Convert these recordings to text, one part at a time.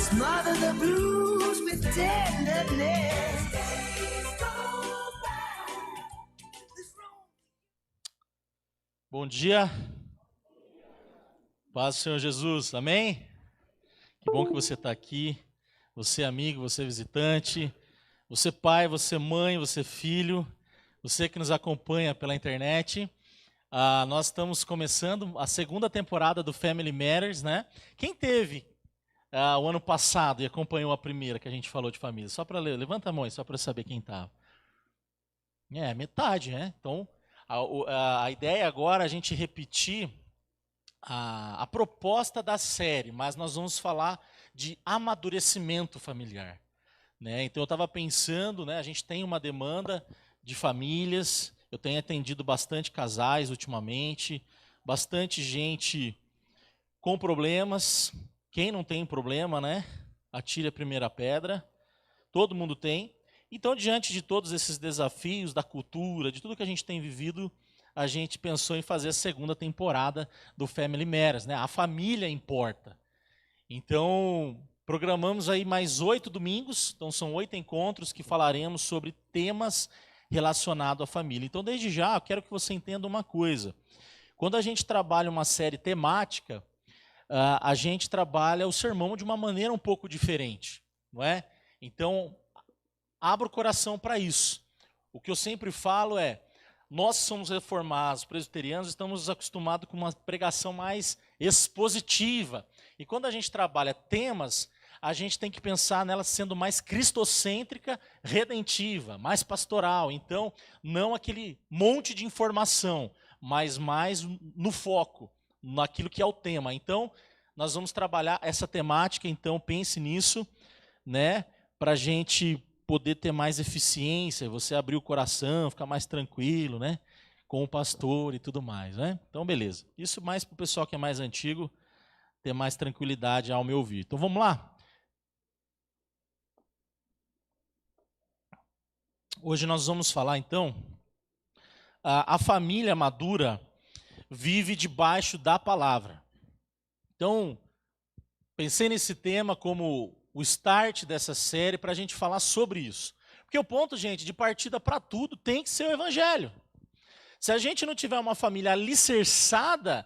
Smother the blues with tenderness. Bom dia, paz do Senhor Jesus, amém? Que bom que você está aqui, você amigo, você visitante, você pai, você mãe, você filho, você que nos acompanha pela internet. Nós estamos começando a segunda temporada do Family Matters, né? Quem teve o ano passado e acompanhou a primeira que a gente falou de família? Só para ler, levanta a mão aí, só para eu saber quem estava. Metade, né? Então, a ideia agora é a gente repetir a proposta da série, mas nós vamos falar de amadurecimento familiar, né? Então eu estava pensando, né, a gente tem uma demanda de famílias, eu tenho atendido bastante casais ultimamente, bastante gente com problemas. Quem não tem problema, né, atire a primeira pedra, todo mundo tem. Então, diante de todos esses desafios da cultura, de tudo que a gente tem vivido, a gente pensou em fazer a segunda temporada do Family Matters, né? A família importa. Então, programamos aí mais 8 domingos, então são 8 encontros que falaremos sobre temas relacionados à família. Então, desde já, eu quero que você entenda uma coisa. Quando a gente trabalha uma série temática, a gente trabalha o sermão de uma maneira um pouco diferente, não é? Então, abra o coração para isso. O que eu sempre falo é, nós somos reformados, presbiterianos, estamos acostumados com uma pregação mais expositiva. E quando a gente trabalha temas, a gente tem que pensar nela sendo mais cristocêntrica, redentiva, mais pastoral. Então, não aquele monte de informação, mas mais no foco, naquilo que é o tema. Então, nós vamos trabalhar essa temática, então pense nisso, né, para a gente poder ter mais eficiência, você abrir o coração, ficar mais tranquilo, né, com o pastor e tudo mais, né? Então, beleza. Isso mais para o pessoal que é mais antigo, ter mais tranquilidade ao me ouvir. Então, vamos lá? Hoje nós vamos falar, então, a família madura vive debaixo da palavra. Então, pensei nesse tema como o start dessa série para a gente falar sobre isso. Porque o ponto, gente, de partida para tudo tem que ser o evangelho. Se a gente não tiver uma família alicerçada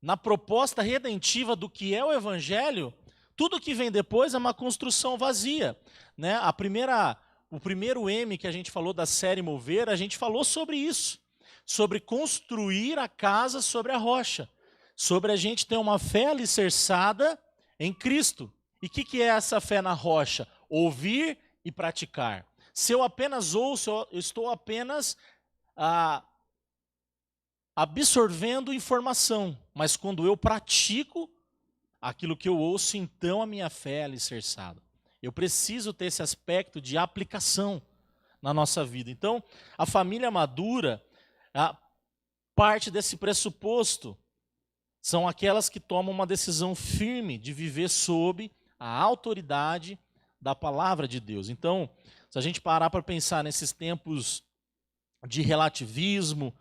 na proposta redentiva do que é o evangelho, tudo que vem depois é uma construção vazia, né? O primeiro M que a gente falou da série Mover, a gente falou sobre isso, sobre construir a casa sobre a rocha, sobre a gente ter uma fé alicerçada em Cristo. E o que é essa fé na rocha? Ouvir e praticar. Se eu apenas ouço, eu estou apenas absorvendo informação. Mas quando eu pratico aquilo que eu ouço, então a minha fé é alicerçada. Eu preciso ter esse aspecto de aplicação na nossa vida. Então, a família madura, parte desse pressuposto, são aquelas que tomam uma decisão firme de viver sob a autoridade da palavra de Deus. Então, se a gente parar para pensar nesses tempos de relativismo,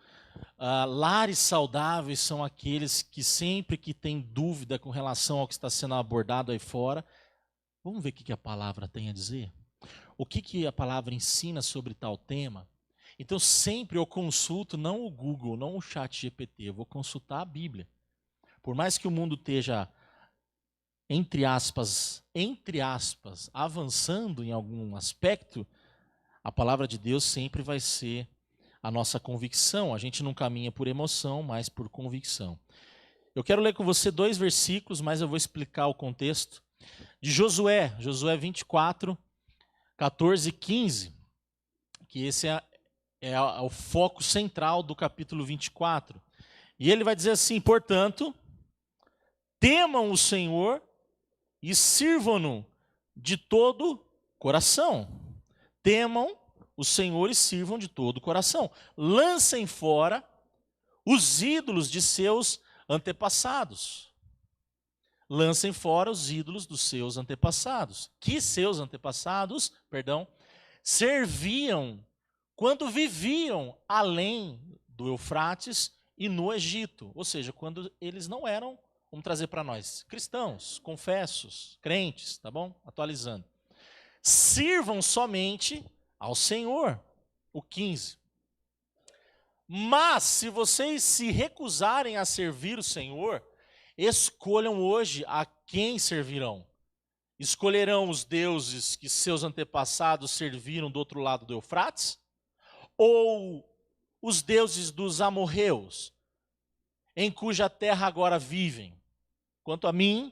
lares saudáveis são aqueles que sempre que tem dúvida com relação ao que está sendo abordado aí fora, vamos ver o que a palavra tem a dizer? O que a palavra ensina sobre tal tema? Então, sempre eu consulto não o Google, não o ChatGPT, eu vou consultar a Bíblia. Por mais que o mundo esteja, entre aspas, avançando em algum aspecto, a palavra de Deus sempre vai ser a nossa convicção. A gente não caminha por emoção, mas por convicção. Eu quero ler com você 2 versículos, mas eu vou explicar o contexto. De Josué 24, 14 e 15, que esse é o foco central do capítulo 24. E ele vai dizer assim, portanto, temam o Senhor e sirvam-no de todo coração. Temam o Senhor e sirvam de todo coração. Lancem fora os ídolos de seus antepassados. Lancem fora os ídolos dos seus antepassados. Que seus antepassados, serviam quando viviam além do Eufrates e no Egito. Ou seja, quando eles não eram Vamos trazer para nós. Cristãos, confessos, crentes, tá bom? Atualizando. Sirvam somente ao Senhor. O 15. Mas, se vocês se recusarem a servir o Senhor, escolham hoje a quem servirão. Escolherão os deuses que seus antepassados serviram do outro lado do Eufrates? Ou os deuses dos amorreus, em cuja terra agora vivem? Quanto a mim,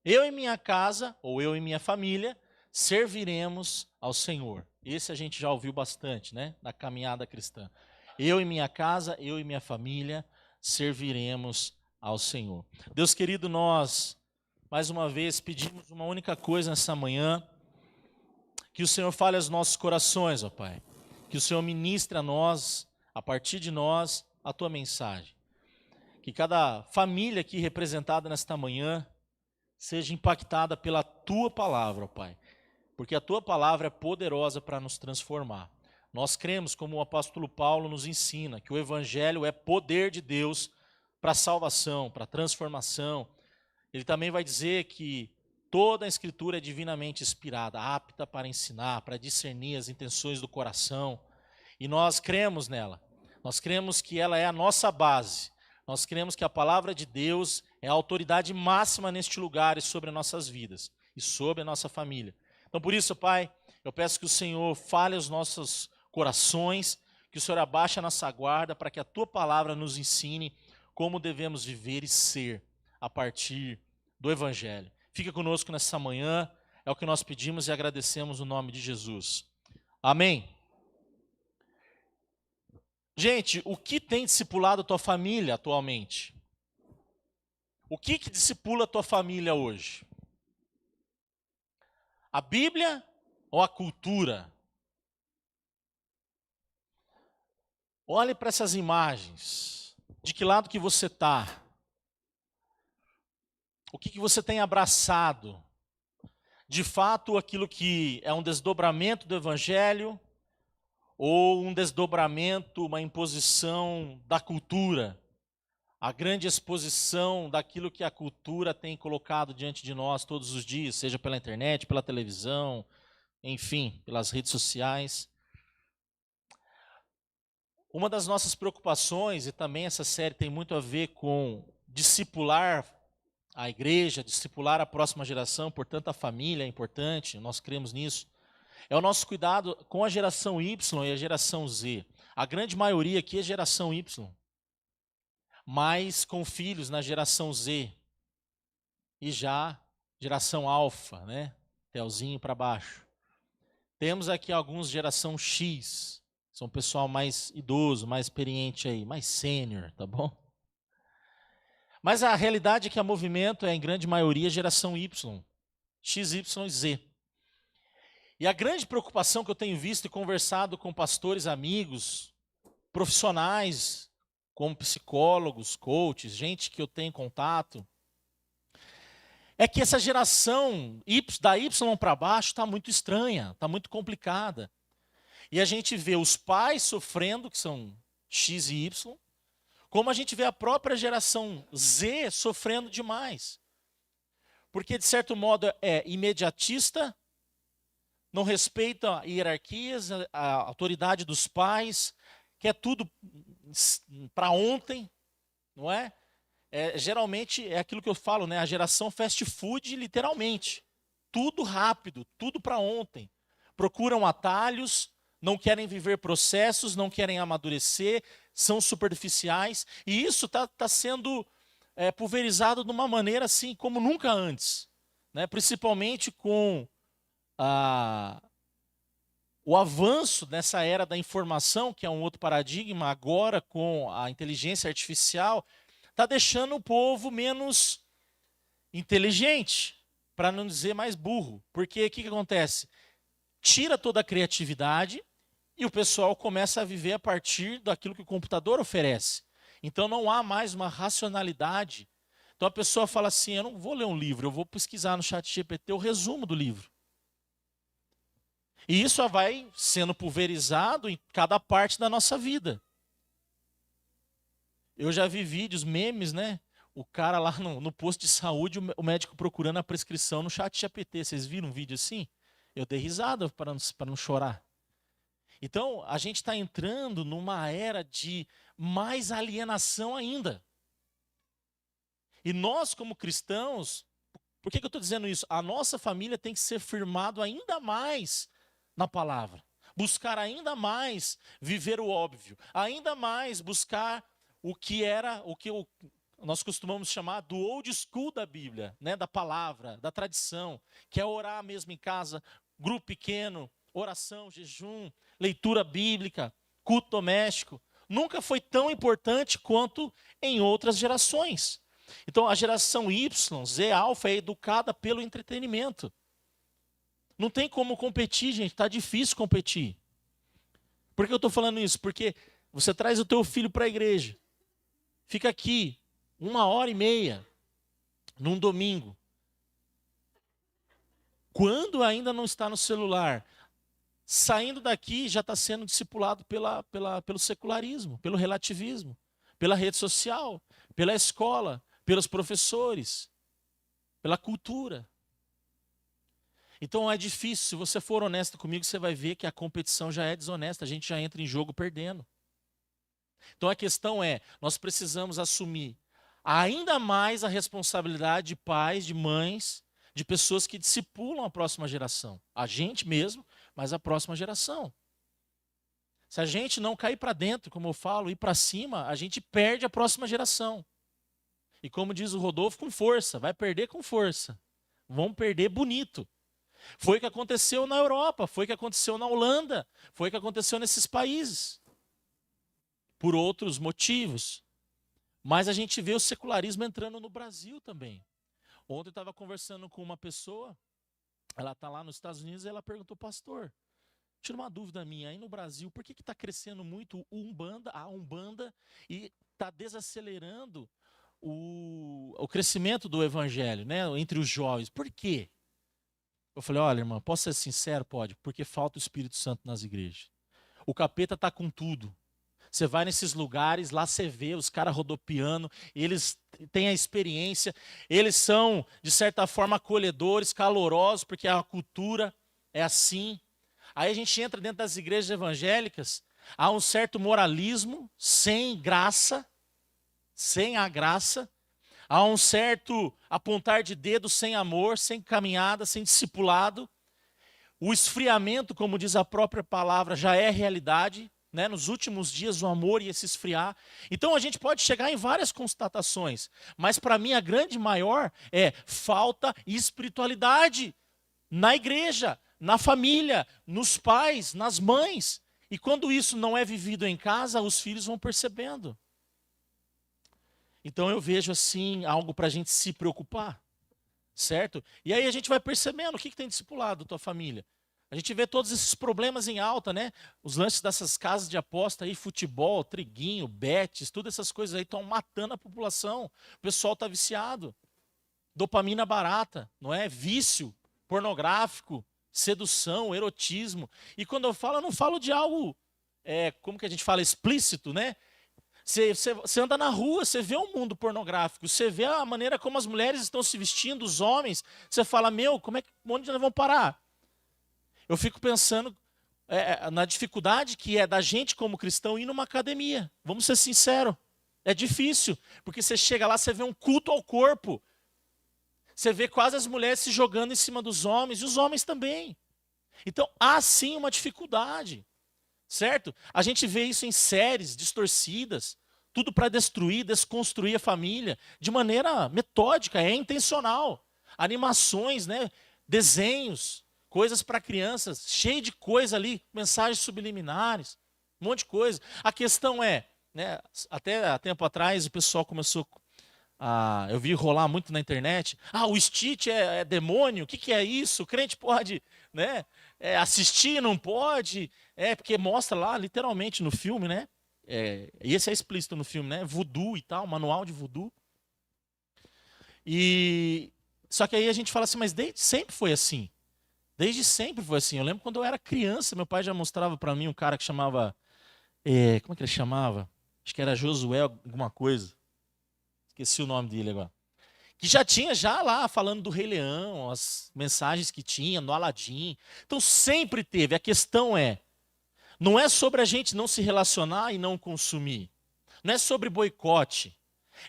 eu e minha casa, ou eu e minha família, serviremos ao Senhor. Esse a gente já ouviu bastante, né? Na caminhada cristã. Eu e minha casa, eu e minha família, serviremos ao Senhor. Deus querido, nós, mais uma vez, pedimos uma única coisa nessa manhã, que o Senhor fale aos nossos corações, ó Pai. Que o Senhor ministre a nós, a partir de nós, a Tua mensagem. Que cada família aqui representada nesta manhã seja impactada pela Tua palavra, ó Pai. Porque a Tua palavra é poderosa para nos transformar. Nós cremos, como o apóstolo Paulo nos ensina, que o Evangelho é poder de Deus para a salvação, para a transformação. Ele também vai dizer que toda a Escritura é divinamente inspirada, apta para ensinar, para discernir as intenções do coração. E nós cremos nela. Nós cremos que ela é a nossa base. Nós cremos que a palavra de Deus é a autoridade máxima neste lugar e sobre as nossas vidas e sobre a nossa família. Então, por isso, Pai, eu peço que o Senhor fale aos nossos corações, que o Senhor abaixe a nossa guarda para que a Tua palavra nos ensine como devemos viver e ser a partir do Evangelho. Fica conosco nessa manhã, é o que nós pedimos e agradecemos no nome de Jesus. Amém. Gente, o que tem discipulado a tua família atualmente? O que discipula a tua família hoje? A Bíblia ou a cultura? Olhe para essas imagens. De que lado que você está? O que você tem abraçado? De fato, aquilo que é um desdobramento do Evangelho ou um desdobramento, uma imposição da cultura? A grande exposição daquilo que a cultura tem colocado diante de nós todos os dias, seja pela internet, pela televisão, enfim, pelas redes sociais. Uma das nossas preocupações, e também essa série tem muito a ver com discipular a igreja, discipular a próxima geração, portanto a família é importante, nós cremos nisso. É o nosso cuidado com a geração Y e a geração Z. A grande maioria aqui é geração Y, mas com filhos na geração Z e já geração alfa, né? Telzinho para baixo. Temos aqui alguns geração X, são pessoal mais idoso, mais experiente aí, mais sênior, tá bom? Mas a realidade é que a movimento é em grande maioria geração Y, X, Y, Z. E a grande preocupação que eu tenho visto e conversado com pastores amigos, profissionais, como psicólogos, coaches, gente que eu tenho contato, é que essa geração da Y para baixo está muito estranha, está muito complicada. E a gente vê os pais sofrendo, que são X e Y, como a gente vê a própria geração Z sofrendo demais. Porque, de certo modo, é imediatista, não respeita hierarquias, a autoridade dos pais, quer tudo para ontem, não é? Geralmente é aquilo que eu falo, né? A geração fast food, literalmente. Tudo rápido, tudo para ontem. Procuram atalhos, não querem viver processos, não querem amadurecer, são superficiais. E isso está sendo pulverizado de uma maneira assim como nunca antes, né? Principalmente com o avanço nessa era da informação, que é um outro paradigma, agora com a inteligência artificial, está deixando o povo menos inteligente, para não dizer mais burro. Porque o que acontece? Tira toda a criatividade e o pessoal começa a viver a partir daquilo que o computador oferece. Então não há mais uma racionalidade. Então a pessoa fala assim, eu não vou ler um livro, eu vou pesquisar no ChatGPT o resumo do livro. E isso vai sendo pulverizado em cada parte da nossa vida. Eu já vi vídeos, memes, né? o cara lá no posto de saúde, o médico procurando a prescrição no chat GPT. Vocês viram um vídeo assim? Eu dei risada para não chorar. Então, a gente está entrando numa era de mais alienação ainda. E nós, como cristãos, por que eu estou dizendo isso? A nossa família tem que ser firmado ainda mais na palavra. Buscar ainda mais viver o óbvio. Ainda mais buscar o que nós costumamos chamar do old school da Bíblia, né? Da palavra, da tradição, que é orar mesmo em casa, grupo pequeno, oração, jejum, leitura bíblica, culto doméstico. Nunca foi tão importante quanto em outras gerações. Então, a geração Y, Z, Alfa, é educada pelo entretenimento. Não tem como competir, gente. Está difícil competir. Por que eu estou falando isso? Porque você traz o teu filho para a igreja. Fica aqui 1h30 num domingo. Quando ainda não está no celular, saindo daqui já está sendo discipulado pelo secularismo, pelo relativismo, pela rede social, pela escola, pelos professores, pela cultura. Então é difícil, se você for honesto comigo, você vai ver que a competição já é desonesta, a gente já entra em jogo perdendo. Então a questão é, nós precisamos assumir ainda mais a responsabilidade de pais, de mães, de pessoas que discipulam a próxima geração. A gente mesmo, mas a próxima geração. Se a gente não cair para dentro, como eu falo, ir para cima, a gente perde a próxima geração. E como diz o Rodolfo, com força, vai perder com força. Vão perder bonito. Foi o que aconteceu na Europa, foi o que aconteceu na Holanda, foi o que aconteceu nesses países. Por outros motivos. Mas a gente vê o secularismo entrando no Brasil também. Ontem eu estava conversando com uma pessoa, ela está lá nos Estados Unidos e ela perguntou, pastor, tira uma dúvida minha, aí no Brasil, por que está crescendo muito a Umbanda e está desacelerando o crescimento do evangelho, né, entre os jovens? Por quê? Eu falei, olha, irmã, posso ser sincero? Pode, porque falta o Espírito Santo nas igrejas. O capeta está com tudo. Você vai nesses lugares, lá você vê os caras rodopiando, eles têm a experiência, eles são, de certa forma, acolhedores, calorosos, porque a cultura é assim. Aí a gente entra dentro das igrejas evangélicas, há um certo moralismo, sem graça, sem a graça, há um certo apontar de dedo sem amor, sem caminhada, sem discipulado. O esfriamento, como diz a própria palavra, já é realidade. Né? Nos últimos dias o amor ia se esfriar. Então a gente pode chegar em várias constatações, mas para mim a grande maior é falta espiritualidade na igreja, na família, nos pais, nas mães. E quando isso não é vivido em casa, os filhos vão percebendo. Então eu vejo assim algo para a gente se preocupar, certo? E aí a gente vai percebendo o que tem discipulado tua família. A gente vê todos esses problemas em alta, né? Os lances dessas casas de aposta aí, futebol, triguinho, betes, todas essas coisas aí estão matando a população. O pessoal está viciado. Dopamina barata, não é? Vício pornográfico, sedução, erotismo. E quando eu não falo de algo, como que a gente fala, explícito, né? Você anda na rua, você vê um mundo pornográfico, você vê a maneira como as mulheres estão se vestindo, os homens. Você fala, onde nós vamos parar? Eu fico pensando na dificuldade que é da gente como cristão ir numa academia. Vamos ser sinceros. É difícil, porque você chega lá, você vê um culto ao corpo. Você vê quase as mulheres se jogando em cima dos homens, e os homens também. Então, há sim uma dificuldade, certo? A gente vê isso em séries distorcidas, tudo para destruir, desconstruir a família, de maneira metódica, é intencional. Animações, né? Desenhos, coisas para crianças, cheio de coisa ali, mensagens subliminares, um monte de coisa. A questão é, né, até há tempo atrás o pessoal começou eu vi rolar muito na internet, o Stitch é demônio, o que é isso? O crente pode, né, assistir, não pode? Porque mostra lá, literalmente, no filme, né? Esse é explícito no filme, né? Voodoo e tal, manual de voodoo. Só que aí a gente fala assim, mas desde sempre foi assim. Desde sempre foi assim. Eu lembro quando eu era criança, meu pai já mostrava para mim um cara que chamava... como é que ele chamava? Acho que era Josué alguma coisa. esqueci o nome dele agora. Que já tinha lá falando do Rei Leão, as mensagens que tinha no Aladim. Então sempre teve. A questão não é sobre a gente não se relacionar e não consumir. Não é sobre boicote.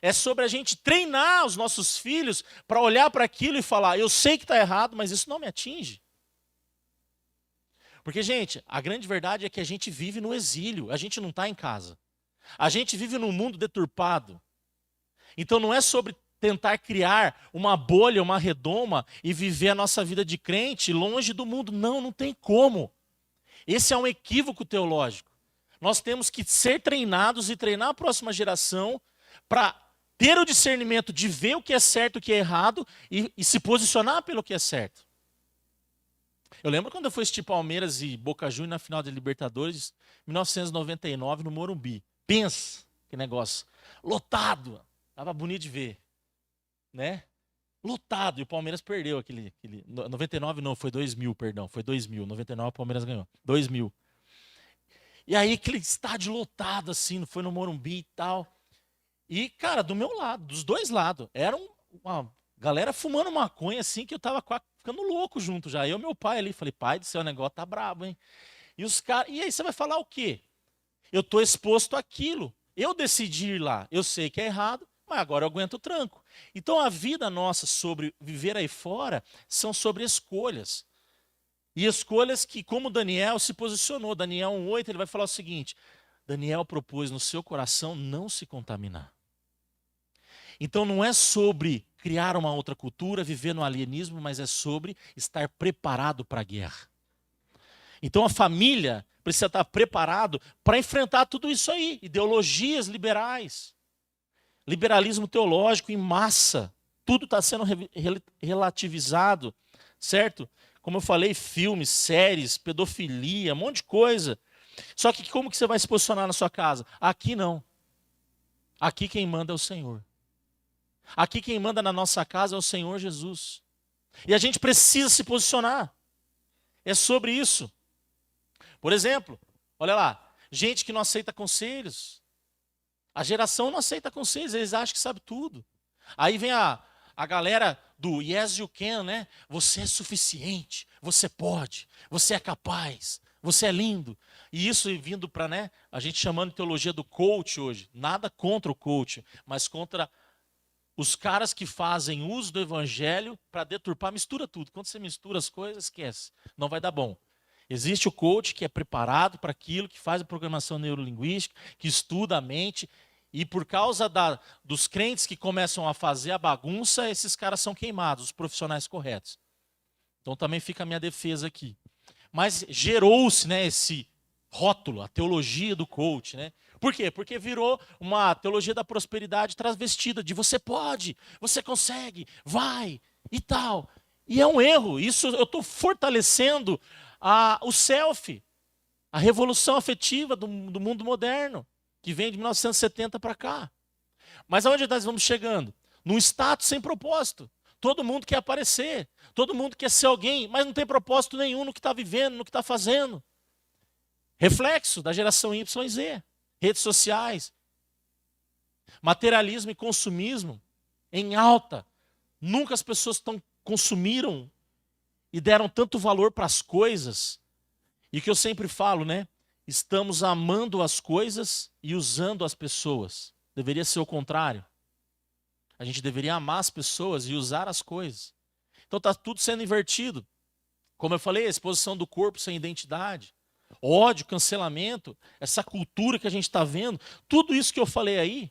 É sobre a gente treinar os nossos filhos para olhar para aquilo e falar, eu sei que está errado, mas isso não me atinge. Porque, gente, a grande verdade é que a gente vive no exílio, a gente não está em casa. A gente vive num mundo deturpado. Então não é sobre tentar criar uma bolha, uma redoma e viver a nossa vida de crente longe do mundo. Não, não tem como. Esse é um equívoco teológico. Nós temos que ser treinados e treinar a próxima geração para ter o discernimento de ver o que é certo e o que é errado e se posicionar pelo que é certo. Eu lembro quando eu fui assistir Palmeiras e Boca Juniors na final da Libertadores, 1999, no Morumbi. Pensa, que negócio. Lotado. Tava bonito de ver. Né? Lotado. E o Palmeiras perdeu aquele 99 não, foi 2000, perdão. Foi 2000. 99 o Palmeiras ganhou. 2000. E aí aquele estádio lotado assim, foi no Morumbi e tal. E, cara, do meu lado, dos dois lados, era uma galera fumando maconha assim que eu tava ficando louco junto já. Eu e meu pai ali, falei, pai do céu, o negócio tá brabo, hein? E os caras, e aí você vai falar o quê? Eu tô exposto àquilo. Eu decidi ir lá. Eu sei que é errado, mas agora eu aguento o tranco. Então a vida nossa sobre viver aí fora são sobre escolhas. E escolhas que, como Daniel se posicionou, Daniel 1:8, ele vai falar o seguinte: Daniel propôs no seu coração não se contaminar. Então não é sobre criar uma outra cultura, viver no alienismo, mas é sobre estar preparado para a guerra. Então a família precisa estar preparado para enfrentar tudo isso aí, ideologias liberais, liberalismo teológico em massa, tudo está sendo relativizado, certo? Como eu falei, filmes, séries, pedofilia, um monte de coisa. Só que como que você vai se posicionar na sua casa? Aqui não. Aqui quem manda é o Senhor. Aqui quem manda na nossa casa é o Senhor Jesus. E a gente precisa se posicionar. É sobre isso. Por exemplo, olha lá, gente que não aceita conselhos. A geração não aceita conselhos, eles acham que sabe tudo. Aí vem a galera do yes you can, né? Você é suficiente, você pode, você é capaz, você é lindo. E isso vindo para, né, a gente chamando de teologia do coach hoje. Nada contra o coach, mas contra os caras que fazem uso do evangelho para deturpar, mistura tudo. Quando você mistura as coisas, esquece, não vai dar bom. Existe o coach que é preparado para aquilo, que faz a programação neurolinguística, que estuda a mente, e por causa dos crentes que começam a fazer a bagunça, esses caras são queimados, os profissionais corretos. Então também fica a minha defesa aqui. Mas gerou-se, né, esse rótulo, a teologia do coach, né? Por quê? Porque virou uma teologia da prosperidade travestida, de você pode, você consegue, vai e tal. E é um erro. Isso eu estou fortalecendo o selfie, a revolução afetiva do mundo moderno, que vem de 1970 para cá. Mas aonde nós vamos chegando? Num status sem propósito. Todo mundo quer aparecer, todo mundo quer ser alguém, mas não tem propósito nenhum no que está vivendo, no que está fazendo. Reflexo da geração Y e Z. Redes sociais. Materialismo e consumismo em alta. Nunca as pessoas consumiram e deram tanto valor para as coisas. E o que eu sempre falo, né? Estamos amando as coisas e usando as pessoas. Deveria ser o contrário. A gente deveria amar as pessoas e usar as coisas. Então está tudo sendo invertido. Como eu falei, a exposição do corpo sem identidade. Ódio, cancelamento, essa cultura que a gente está vendo. Tudo isso que eu falei aí,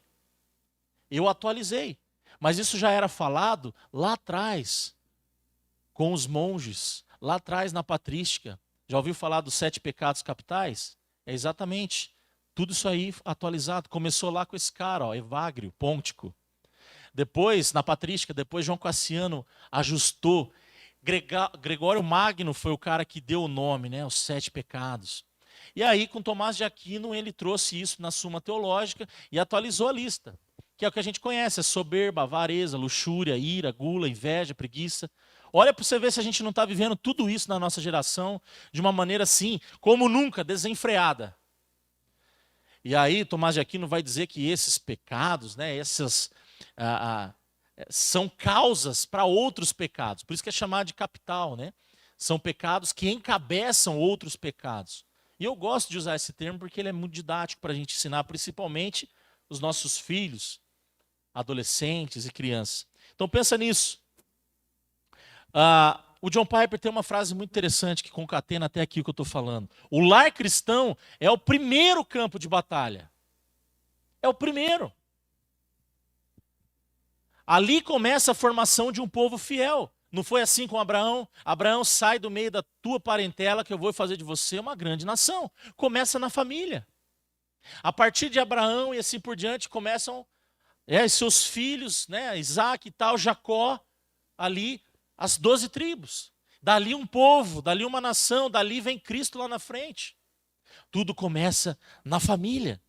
eu atualizei. Mas isso já era falado lá atrás, com os monges, lá atrás na patrística. Já ouviu falar dos 7 pecados capitais? É exatamente tudo isso aí atualizado. Começou lá com esse cara, ó, Evagrio, Pôntico. Depois, na patrística, depois João Cassiano ajustou. Gregório Magno foi o cara que deu o nome, né, os 7 pecados. E aí, com Tomás de Aquino, ele trouxe isso na Suma Teológica e atualizou a lista, que é o que a gente conhece, é soberba, avareza, luxúria, ira, gula, inveja, preguiça. Olha para você ver se a gente não está vivendo tudo isso na nossa geração de uma maneira assim, como nunca, desenfreada. E aí Tomás de Aquino vai dizer que esses pecados, né, essas são causas para outros pecados. Por isso que é chamado de capital, né? São pecados que encabeçam outros pecados. E eu gosto de usar esse termo porque ele é muito didático para a gente ensinar, principalmente os nossos filhos, adolescentes e crianças. Então pensa nisso. O John Piper tem uma frase muito interessante que concatena até aqui o que eu estou falando. O lar cristão é o primeiro campo de batalha. É o primeiro. Ali começa a formação de um povo fiel. Não foi assim com Abraão? Abraão, sai do meio da tua parentela que eu vou fazer de você uma grande nação. Começa na família. A partir de Abraão e assim por diante começam seus filhos, né, Isaac e tal, Jacó, ali as 12 tribos. Dali um povo, dali uma nação, dali vem Cristo lá na frente. Tudo começa na família.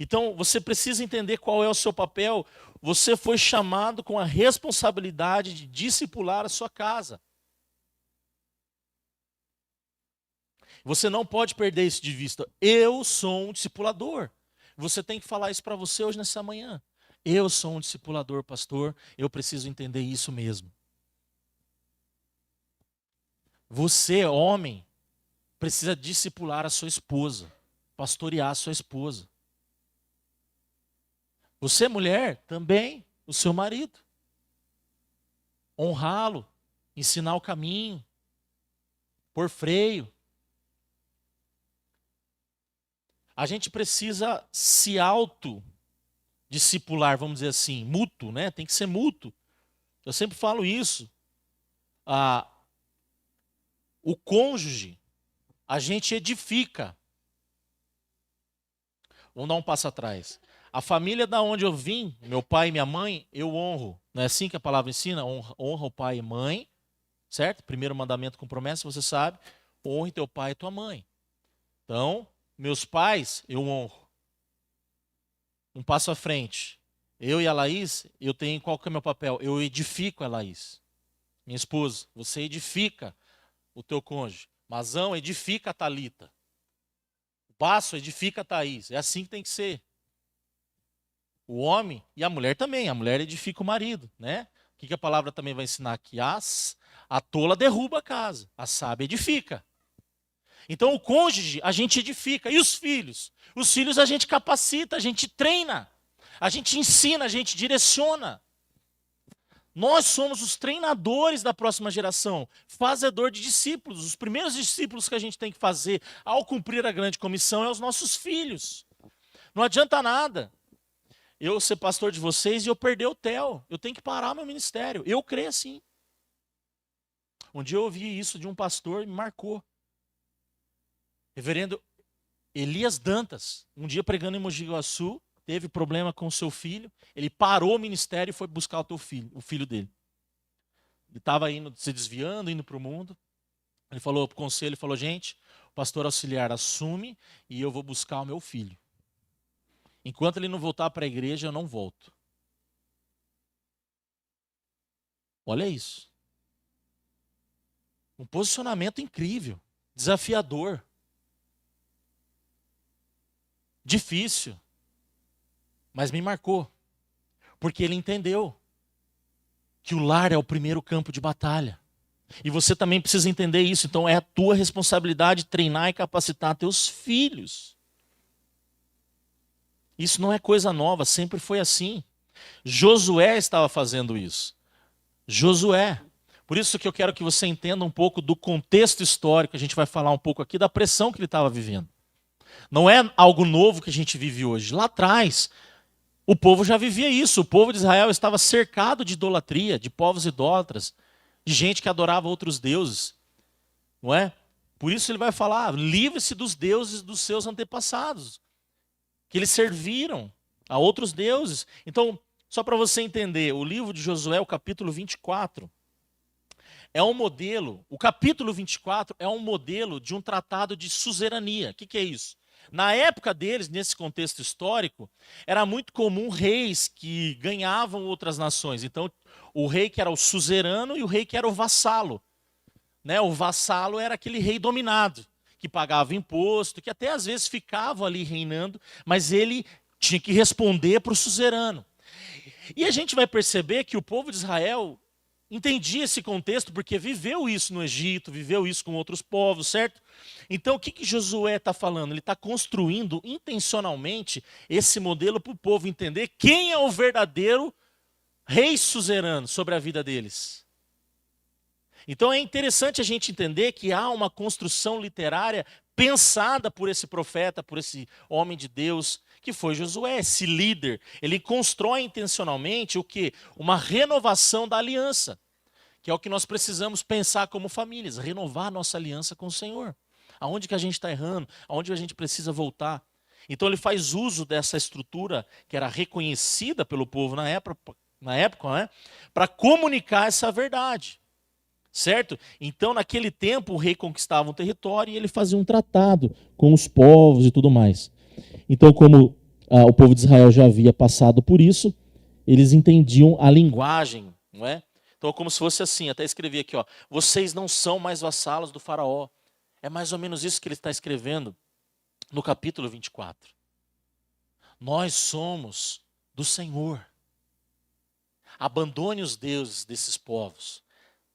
Então, você precisa entender qual é o seu papel. Você foi chamado com a responsabilidade de discipular a sua casa. Você não pode perder isso de vista. Eu sou um discipulador. Você tem que falar isso para você hoje nessa manhã. Eu sou um discipulador, pastor. Eu preciso entender isso mesmo. Você, homem, precisa discipular a sua esposa. Pastorear a sua esposa. Você, mulher, também, o seu marido. Honrá-lo, ensinar o caminho, pôr freio. A gente precisa se autodiscipular, vamos dizer assim, mútuo, né? Tem que ser mútuo. Eu sempre falo isso. O cônjuge, a gente edifica. Vamos dar um passo atrás. A família da onde eu vim, meu pai e minha mãe, eu honro. Não é assim que a palavra ensina? Honra o pai e mãe, certo? Primeiro mandamento com promessa, você sabe. Honre teu pai e tua mãe. Então, meus pais, eu honro. Um passo à frente. Eu e a Laís, qual que é o meu papel? Eu edifico a Laís. Minha esposa, você edifica o teu cônjuge. Mazão, edifica a Thalita. O Baço, edifica a Thaís. É assim que tem que ser. O homem e a mulher também. A mulher edifica o marido, né? O que a palavra também vai ensinar aqui? A tola derruba a casa, a sábia edifica. Então o cônjuge a gente edifica. E os filhos? Os filhos a gente capacita, a gente treina, a gente ensina, a gente direciona. Nós somos os treinadores da próxima geração, fazedor de discípulos. Os primeiros discípulos que a gente tem que fazer ao cumprir a grande comissão é os nossos filhos. Não adianta nada eu ser pastor de vocês e eu perder o Theo. Eu tenho que parar meu ministério. Eu creio assim. Um dia eu ouvi isso de um pastor e me marcou. Reverendo Elias Dantas, um dia pregando em Mogi Guaçu, teve problema com o seu filho, ele parou o ministério e foi buscar o filho dele. Ele estava se desviando, indo para o mundo. Ele falou para o conselho, falou, gente, o pastor auxiliar assume e eu vou buscar o meu filho. Enquanto ele não voltar para a igreja, eu não volto. Olha isso. Um posicionamento incrível, desafiador, difícil, mas me marcou, porque ele entendeu que o lar é o primeiro campo de batalha. E você também precisa entender isso. Então é a tua responsabilidade treinar e capacitar teus filhos. Isso não é coisa nova, sempre foi assim. Josué estava fazendo isso. Josué. Por isso que eu quero que você entenda um pouco do contexto histórico. A gente vai falar um pouco aqui da pressão que ele estava vivendo. Não é algo novo que a gente vive hoje. Lá atrás, o povo já vivia isso. O povo de Israel estava cercado de idolatria, de povos idólatras, de gente que adorava outros deuses. Não é? Por isso ele vai falar, livre-se dos deuses dos seus antepassados, que eles serviram a outros deuses. Então, só para você entender, o livro de Josué, o capítulo 24, é um modelo, o capítulo 24 é um modelo de um tratado de suzerania. O que é isso? Na época deles, nesse contexto histórico, era muito comum reis que ganhavam outras nações. Então, o rei que era o suzerano e o rei que era o vassalo. Né? O vassalo era aquele rei dominado, que pagava imposto, que até às vezes ficava ali reinando, mas ele tinha que responder para o suzerano. E a gente vai perceber que o povo de Israel entendia esse contexto porque viveu isso no Egito, viveu isso com outros povos, certo? Então o que Josué está falando? Ele está construindo intencionalmente esse modelo para o povo entender quem é o verdadeiro rei suzerano sobre a vida deles. Então é interessante a gente entender que há uma construção literária pensada por esse profeta, por esse homem de Deus, que foi Josué, esse líder. Ele constrói intencionalmente o quê? Uma renovação da aliança, que é o que nós precisamos pensar como famílias, renovar a nossa aliança com o Senhor. Aonde que a gente está errando? Aonde a gente precisa voltar? Então ele faz uso dessa estrutura que era reconhecida pelo povo na época, né? Para comunicar essa verdade. Certo? Então, naquele tempo, o rei conquistava um território e ele fazia um tratado com os povos e tudo mais. Então, como o povo de Israel já havia passado por isso, eles entendiam a linguagem, não é? Então, como se fosse assim, até escrevi aqui, ó, vocês não são mais vassalos do faraó. É mais ou menos isso que ele está escrevendo no capítulo 24. Nós somos do Senhor. Abandone os deuses desses povos.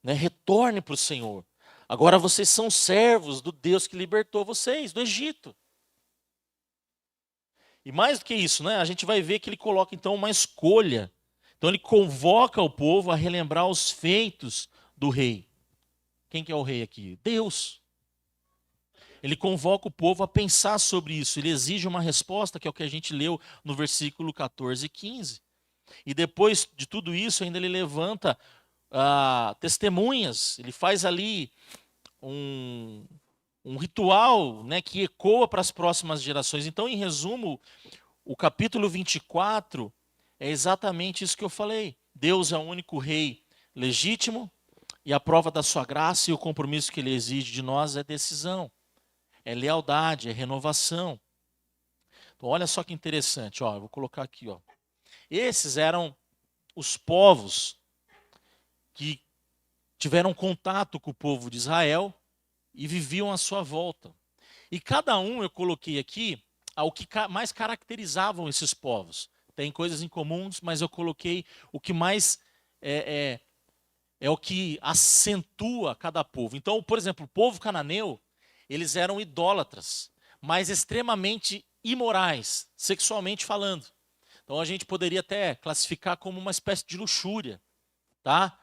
Né? Retorne para o Senhor. Agora vocês são servos do Deus que libertou vocês do Egito. E mais do que isso, né? A gente vai ver que ele coloca então uma escolha. Então ele convoca o povo a relembrar os feitos do rei. Quem que é o rei aqui? Deus. Ele convoca o povo a pensar sobre isso. Ele exige uma resposta, que é o que a gente leu no versículo 14 e 15. E depois de tudo isso, ainda ele levanta testemunhas, ele faz ali um ritual, né, que ecoa para as próximas gerações. Então, em resumo, o capítulo 24 é exatamente isso que eu falei. Deus é o único rei legítimo e a prova da sua graça e o compromisso que ele exige de nós é decisão, é lealdade, é renovação. Então, olha só que interessante, ó, eu vou colocar aqui, ó. Esses eram os povos que tiveram contato com o povo de Israel e viviam à sua volta. E cada um, eu coloquei aqui, o que mais caracterizavam esses povos. Tem coisas em comuns, mas eu coloquei o que mais é o que acentua cada povo. Então, por exemplo, o povo cananeu, eles eram idólatras, mas extremamente imorais, sexualmente falando. Então a gente poderia até classificar como uma espécie de luxúria, tá?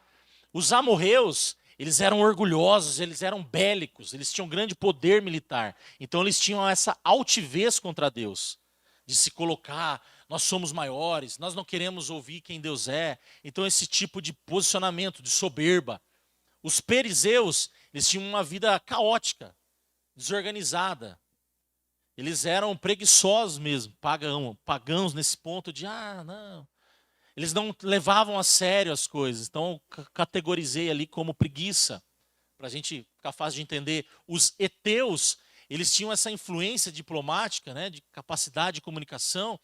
Os amorreus, eles eram orgulhosos, eles eram bélicos, eles tinham grande poder militar. Então eles tinham essa altivez contra Deus, de se colocar, nós somos maiores, nós não queremos ouvir quem Deus é. Então esse tipo de posicionamento, de soberba. Os perizeus, eles tinham uma vida caótica, desorganizada. Eles eram preguiçosos mesmo, pagãos nesse ponto de, não. Eles não levavam a sério as coisas. Então, eu categorizei ali como preguiça, para a gente ficar fácil de entender. Os heteus, eles tinham essa influência diplomática, né, de capacidade de comunicação,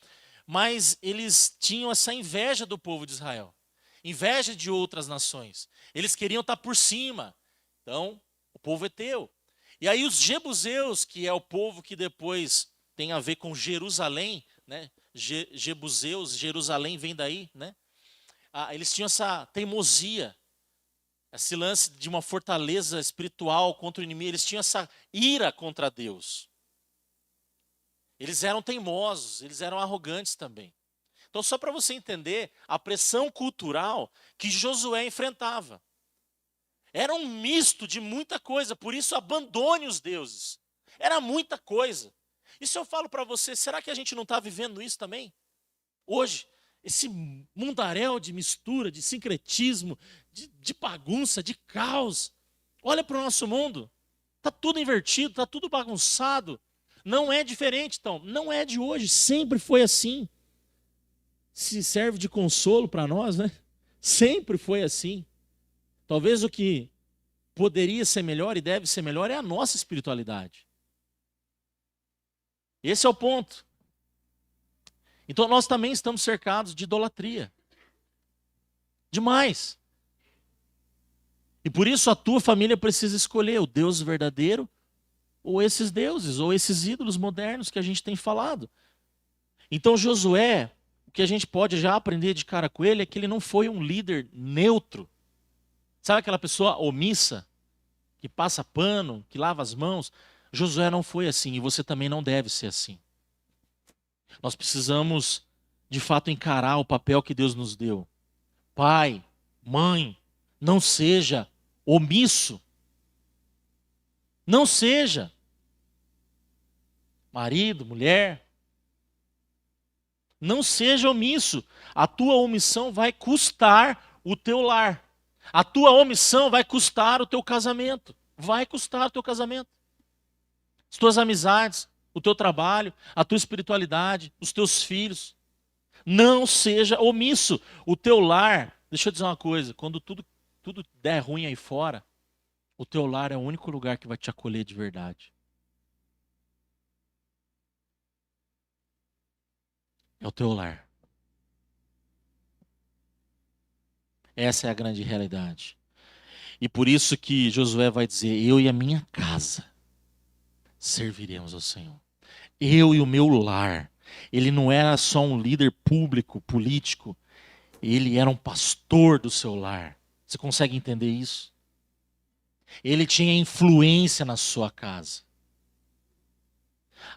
mas eles tinham essa inveja do povo de Israel, inveja de outras nações. Eles queriam estar por cima. Então, o povo heteu. E aí os jebuseus, que é o povo que depois tem a ver com Jerusalém, né? Jebuseus, Jerusalém vem daí, né? Eles tinham essa teimosia, esse lance de uma fortaleza espiritual contra o inimigo. Eles tinham essa ira contra Deus. Eles eram teimosos, eles eram arrogantes também. Então, só para você entender a pressão cultural que Josué enfrentava. Era um misto de muita coisa, por isso abandone os deuses. Era muita coisa. E se eu falo para você, será que a gente não está vivendo isso também? Hoje, esse mundaréu de mistura, de sincretismo, de bagunça, de caos. Olha para o nosso mundo. Está tudo invertido, está tudo bagunçado. Não é diferente, então. Não é de hoje, sempre foi assim. Se serve de consolo para nós, né? Sempre foi assim. Talvez o que poderia ser melhor e deve ser melhor é a nossa espiritualidade. Esse é o ponto. Então nós também estamos cercados de idolatria. Demais. E por isso a tua família precisa escolher o Deus verdadeiro ou esses deuses, ou esses ídolos modernos que a gente tem falado. Então Josué, o que a gente pode já aprender de cara com ele é que ele não foi um líder neutro. Sabe aquela pessoa omissa, que passa pano, que lava as mãos? Josué não foi assim e você também não deve ser assim. Nós precisamos, de fato, encarar o papel que Deus nos deu. Pai, mãe, não seja omisso. Não seja. Marido, mulher, não seja omisso. A tua omissão vai custar o teu lar. A tua omissão vai custar o teu casamento. Vai custar o teu casamento. As tuas amizades, o teu trabalho, a tua espiritualidade, os teus filhos. Não seja omisso. O teu lar, deixa eu dizer uma coisa, quando tudo der ruim aí fora, o teu lar é o único lugar que vai te acolher de verdade. É o teu lar. Essa é a grande realidade. E por isso que Josué vai dizer: eu e a minha casa serviremos ao Senhor. Eu e o meu lar. Ele não era só um líder público, político. Ele era um pastor do seu lar. Você consegue entender isso? Ele tinha influência na sua casa.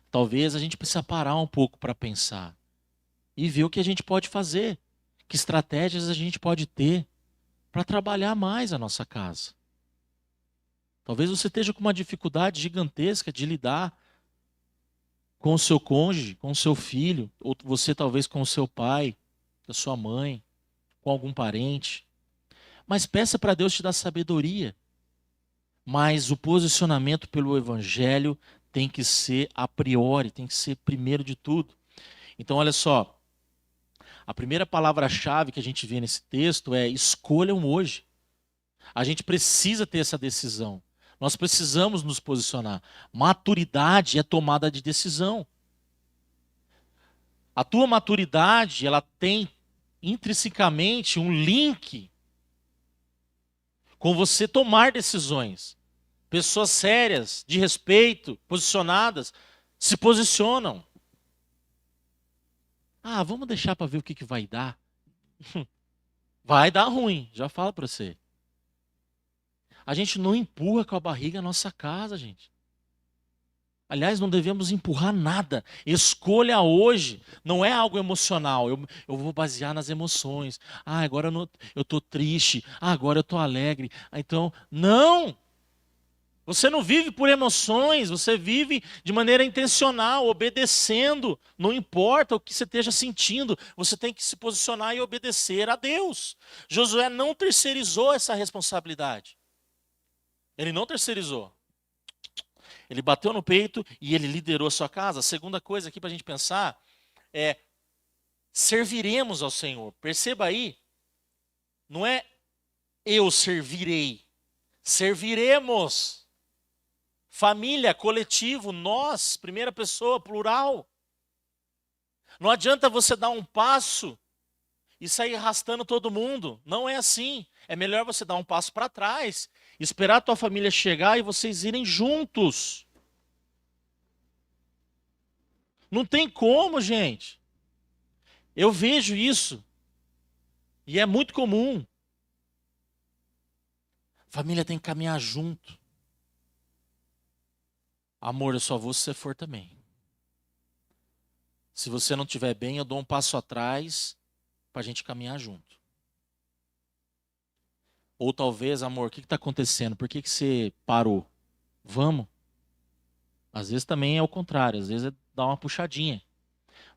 Talvez a gente precise parar um pouco para pensar e ver o que a gente pode fazer. Que estratégias a gente pode ter para trabalhar mais a nossa casa. Talvez você esteja com uma dificuldade gigantesca de lidar com o seu cônjuge, com o seu filho, ou você talvez com o seu pai, com a sua mãe, com algum parente. Mas peça para Deus te dar sabedoria. Mas o posicionamento pelo evangelho tem que ser a priori, tem que ser primeiro de tudo. Então olha só, a primeira palavra-chave que a gente vê nesse texto é: escolham hoje. A gente precisa ter essa decisão. Nós precisamos nos posicionar. Maturidade é tomada de decisão. A tua maturidade, ela tem intrinsecamente um link com você tomar decisões. Pessoas sérias, de respeito, posicionadas, se posicionam. Ah, vamos deixar para ver o que vai dar. Vai dar ruim, já falo para você. A gente não empurra com a barriga a nossa casa, gente. Aliás, não devemos empurrar nada. Escolha hoje. Não é algo emocional. Eu vou basear nas emoções. Ah, agora eu estou triste. Ah, agora eu estou alegre. Ah, então, não! Você não vive por emoções. Você vive de maneira intencional, obedecendo. Não importa o que você esteja sentindo. Você tem que se posicionar e obedecer a Deus. Josué não terceirizou essa responsabilidade. Ele não terceirizou. Ele bateu no peito e ele liderou a sua casa. A segunda coisa aqui para a gente pensar é: serviremos ao Senhor. Perceba aí, não é eu servirei, serviremos. Família, coletivo, nós, primeira pessoa, plural. Não adianta você dar um passo e sair arrastando todo mundo. Não é assim. É melhor você dar um passo para trás, esperar a tua família chegar e vocês irem juntos. Não tem como, gente. Eu vejo isso. E é muito comum. A família tem que caminhar junto. Amor, eu só vou se você for também. Se você não estiver bem, eu dou um passo atrás para a gente caminhar junto. Ou talvez, amor, o que está acontecendo? Por que você parou? Vamos? Às vezes também é o contrário, às vezes é dar uma puxadinha.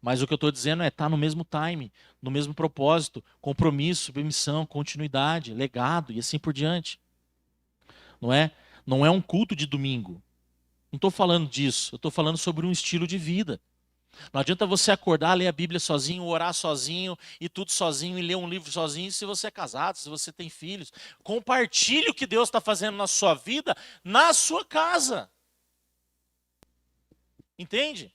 Mas o que eu estou dizendo é estar no mesmo time, no mesmo propósito, compromisso, submissão, continuidade, legado e assim por diante. Não é? Não é um culto de domingo. Não estou falando disso. Eu estou falando sobre um estilo de vida. Não adianta você acordar, ler a Bíblia sozinho, orar sozinho, e tudo sozinho, e ler um livro sozinho, se você é casado, se você tem filhos. Compartilhe o que Deus está fazendo na sua vida, na sua casa. Entende?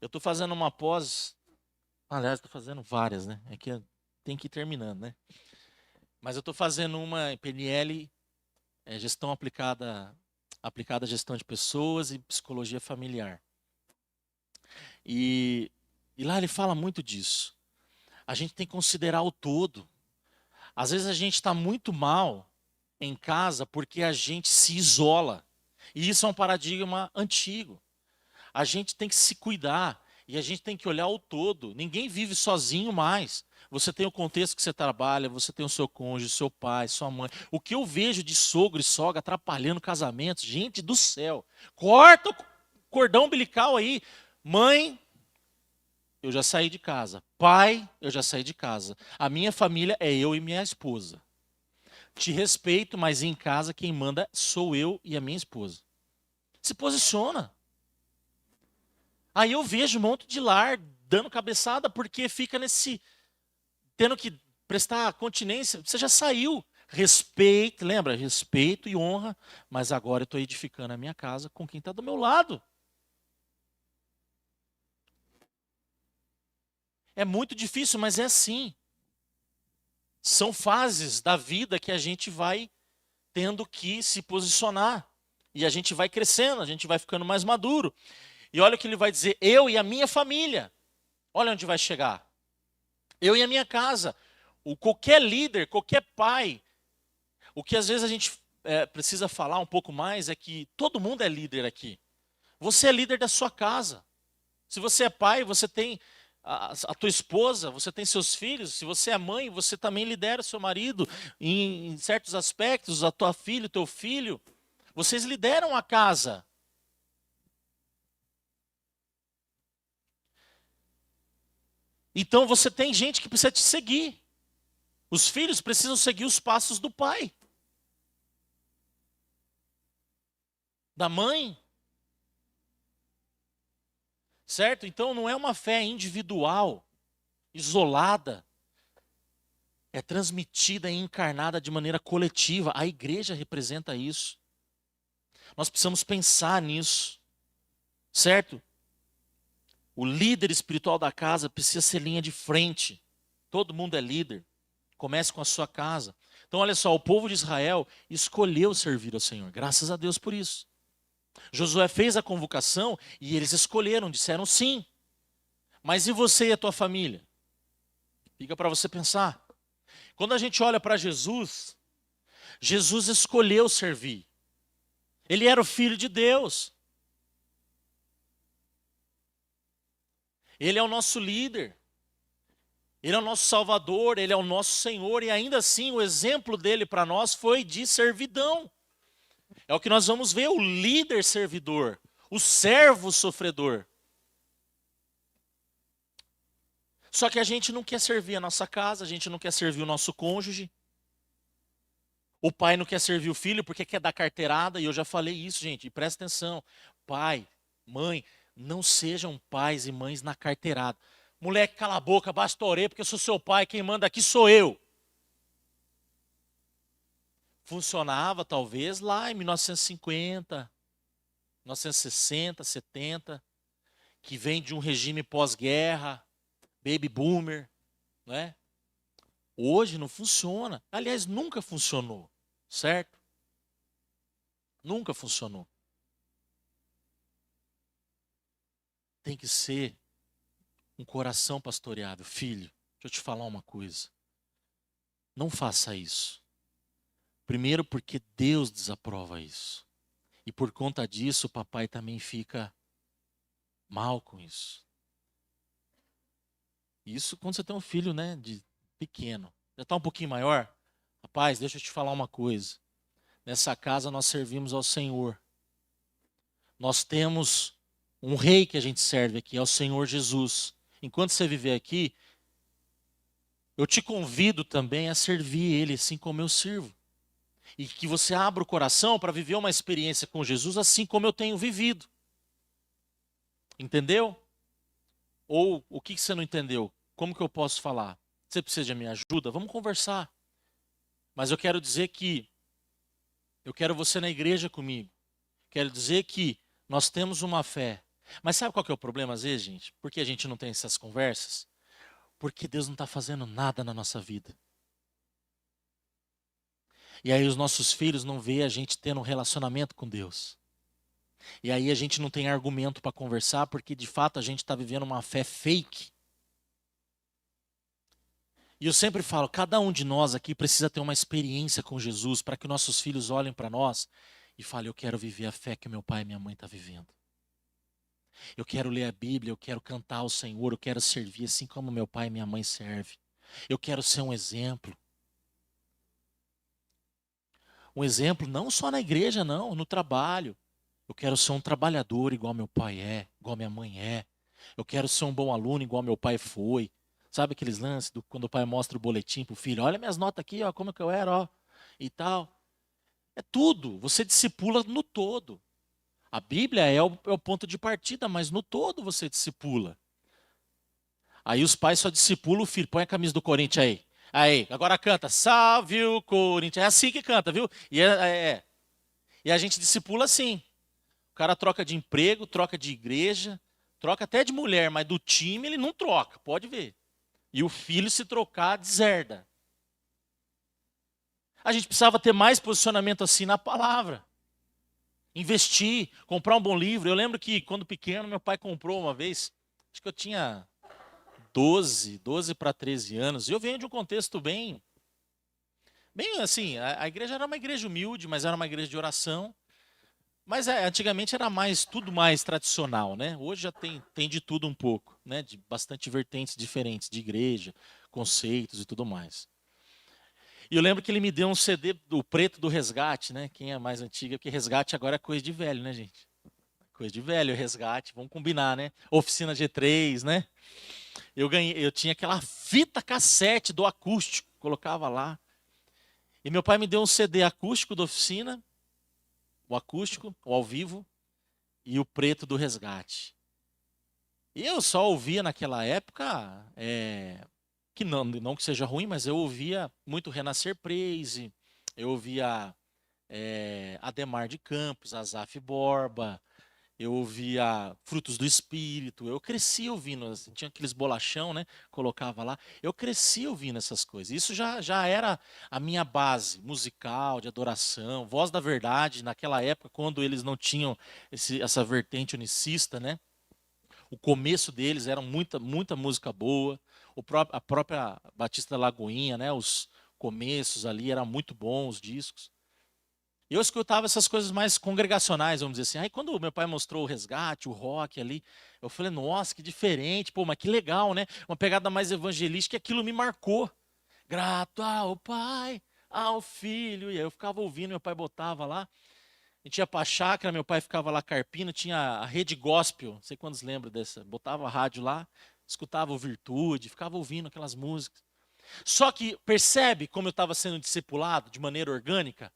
Eu estou fazendo uma pós, aliás, estou fazendo várias, né? É que tem que ir terminando, né? Mas eu estou fazendo uma em PNL, gestão aplicada à gestão de pessoas e psicologia familiar. E E lá ele fala muito disso. A gente tem que considerar o todo. Às vezes a gente está muito mal em casa porque a gente se isola. E isso é um paradigma antigo. A gente tem que se cuidar e a gente tem que olhar o todo. Ninguém vive sozinho mais. Você tem o contexto que você trabalha, você tem o seu cônjuge, seu pai, sua mãe. O que eu vejo de sogro e sogra atrapalhando casamentos, gente do céu. Corta o cordão umbilical aí. Mãe, eu já saí de casa. Pai, eu já saí de casa. A minha família é eu e minha esposa. Te respeito, mas em casa quem manda sou eu e a minha esposa. Se posiciona. Aí eu vejo um monte de lar dando cabeçada porque fica nesse tendo que prestar continência. Você já saiu. Respeito, lembra? Respeito e honra, mas agora eu estou edificando a minha casa com quem está do meu lado. É muito difícil, mas é assim. São fases da vida que a gente vai tendo que se posicionar. E a gente vai crescendo, a gente vai ficando mais maduro. E olha o que ele vai dizer: eu e a minha família. Olha onde vai chegar. Eu e a minha casa. Qualquer líder, qualquer pai. O que às vezes a gente precisa falar um pouco mais é que todo mundo é líder aqui. Você é líder da sua casa. Se você é pai, você tem a tua esposa, você tem seus filhos. Se você é mãe, você também lidera seu marido em certos aspectos, a tua filha, o teu filho. Vocês lideram a casa. Então você tem gente que precisa te seguir. Os filhos precisam seguir os passos do pai, da mãe. Certo? Então não é uma fé individual, isolada. É transmitida e encarnada de maneira coletiva. A igreja representa isso. Nós precisamos pensar nisso. Certo? O líder espiritual da casa precisa ser linha de frente. Todo mundo é líder. Comece com a sua casa. Então, olha só, o povo de Israel escolheu servir ao Senhor. Graças a Deus por isso. Josué fez a convocação e eles escolheram, disseram sim. Mas e você e a tua família? Fica para você pensar. Quando a gente olha para Jesus, Jesus escolheu servir. Ele era o Filho de Deus. Ele é o nosso líder. Ele é o nosso Salvador, Ele é o nosso Senhor. E ainda assim, o exemplo dele para nós foi de servidão. É o que nós vamos ver, o líder servidor, o servo sofredor. Só que a gente não quer servir a nossa casa, a gente não quer servir o nosso cônjuge. O pai não quer servir o filho porque quer dar carteirada, e eu já falei isso, gente, e presta atenção. Pai, mãe, não sejam pais e mães na carteirada. Moleque, cala a boca, basta orelha, porque eu sou seu pai, quem manda aqui sou eu. Funcionava, talvez, lá em 1950, 1960, 70, que vem de um regime pós-guerra, baby boomer, né? Hoje não funciona. Aliás, nunca funcionou, certo? Nunca funcionou. Tem que ser um coração pastoreado. Filho, deixa eu te falar uma coisa. Não faça isso. Primeiro porque Deus desaprova isso. E por conta disso, o papai também fica mal com isso. Isso quando você tem um filho, né, de pequeno. Já está um pouquinho maior? Rapaz, deixa eu te falar uma coisa. Nessa casa nós servimos ao Senhor. Nós temos um rei que a gente serve aqui, é o Senhor Jesus. Enquanto você viver aqui, eu te convido também a servir Ele, assim como eu sirvo. E que você abra o coração para viver uma experiência com Jesus, assim como eu tenho vivido. Entendeu? Ou o que você não entendeu? Como que eu posso falar? Você precisa de minha ajuda? Vamos conversar. Mas eu quero dizer que eu quero você na igreja comigo. Quero dizer que nós temos uma fé. Mas sabe qual que é o problema às vezes, gente? Por que a gente não tem essas conversas? Porque Deus não está fazendo nada na nossa vida. E aí os nossos filhos não veem a gente tendo um relacionamento com Deus. E aí a gente não tem argumento para conversar, porque de fato a gente está vivendo uma fé fake. E eu sempre falo, cada um de nós aqui precisa ter uma experiência com Jesus para que nossos filhos olhem para nós e falem, eu quero viver a fé que meu pai e minha mãe estão vivendo. Eu quero ler a Bíblia, eu quero cantar ao Senhor, eu quero servir assim como meu pai e minha mãe servem. Eu quero ser um exemplo. Um exemplo não só na igreja, não, no trabalho. Eu quero ser um trabalhador igual meu pai é, igual minha mãe é. Eu quero ser um bom aluno igual meu pai foi. Sabe aqueles lances quando o pai mostra o boletim pro filho? Olha minhas notas aqui, ó, como que eu era, ó, e tal. É tudo. Você discipula no todo. A Bíblia é o ponto de partida, mas no todo você discipula. Aí os pais só discipulam o filho. Põe a camisa do Corinthians aí. Aí, agora canta. Salve o Corinthians. É assim que canta, viu? E a gente discipula assim. O cara troca de emprego, troca de igreja, troca até de mulher, mas do time ele não troca, pode ver. E o filho, se trocar, deserda. A gente precisava ter mais posicionamento assim na palavra. Investir, comprar um bom livro. Eu lembro que quando pequeno, meu pai comprou uma vez, acho que eu tinha 12 para 13 anos, e eu venho de um contexto bem assim, a igreja era uma igreja humilde, mas era uma igreja de oração. Mas antigamente era tudo mais tradicional, né? Hoje já tem de tudo um pouco, né? De bastante vertentes diferentes de igreja, conceitos e tudo mais. E eu lembro que ele me deu um CD do Preto do Resgate, né? Quem é mais antiga, porque Resgate agora é coisa de velho, né, gente? Coisa de velho, Resgate, vamos combinar, né? Oficina G3, né? Eu tinha aquela fita cassete do acústico, colocava lá. E meu pai me deu um CD acústico da Oficina, o acústico, o ao vivo, e o Preto do Resgate. E eu só ouvia naquela época, que não que seja ruim, mas eu ouvia muito Renascer Praise, eu ouvia Ademar de Campos, Azaf Borba, eu ouvia Frutos do Espírito, eu cresci ouvindo, assim, tinha aqueles bolachão, né? Colocava lá, eu cresci ouvindo essas coisas. Isso já era a minha base musical, de adoração, Voz da Verdade, naquela época, quando eles não tinham essa vertente unicista, né? O começo deles era muita música boa. A própria Batista da Lagoinha, né? Os começos ali eram muito bons os discos. Eu escutava essas coisas mais congregacionais, vamos dizer assim. Aí quando meu pai mostrou o resgate, o rock ali, eu falei, nossa, que diferente, pô, mas que legal, né? Uma pegada mais evangelística, e aquilo me marcou. Grato ao Pai, ao Filho. E aí eu ficava ouvindo, meu pai botava lá. A gente ia pra chácara, meu pai ficava lá carpindo, tinha a rede gospel, não sei quantos lembram dessa. Botava a rádio lá, escutava o Virtude, ficava ouvindo aquelas músicas. Só que percebe como eu estava sendo discipulado de maneira orgânica?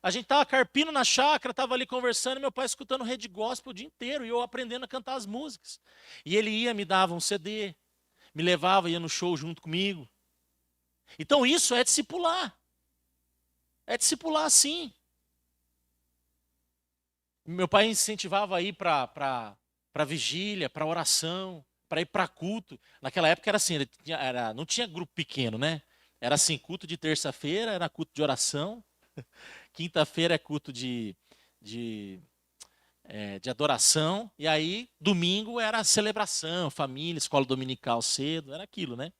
A gente estava carpindo na chácara, estava ali conversando, e meu pai escutando rede gospel o dia inteiro, e eu aprendendo a cantar as músicas. E ele ia, me dava um CD, me levava, ia no show junto comigo. Então isso é discipular. É discipular sim. Meu pai incentivava a ir para vigília, para oração, para ir para culto. Naquela época era assim, não tinha grupo pequeno, né? Era assim, culto de terça-feira era culto de oração, quinta-feira é culto de, de adoração, e aí domingo era celebração, família, escola dominical cedo, era aquilo, né?